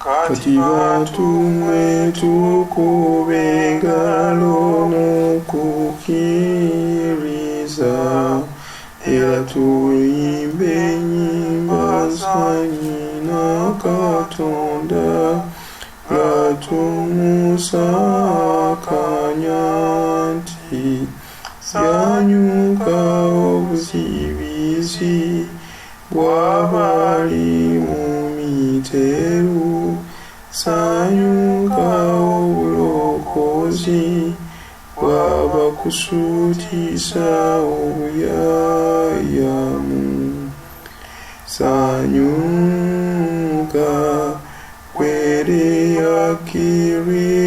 Kati Bantu mmwe tukube engalo n'okukkiriza era tuyimbe ennyimba za Nnyinakatonda nga tumusaakaanya nti Sanyuka obuzibizi bw'abali mu miteeru, Sanyuka obulokozi bw'abakusuutisa obuyaayaamu. Sanyuka ggwe eyakkiriza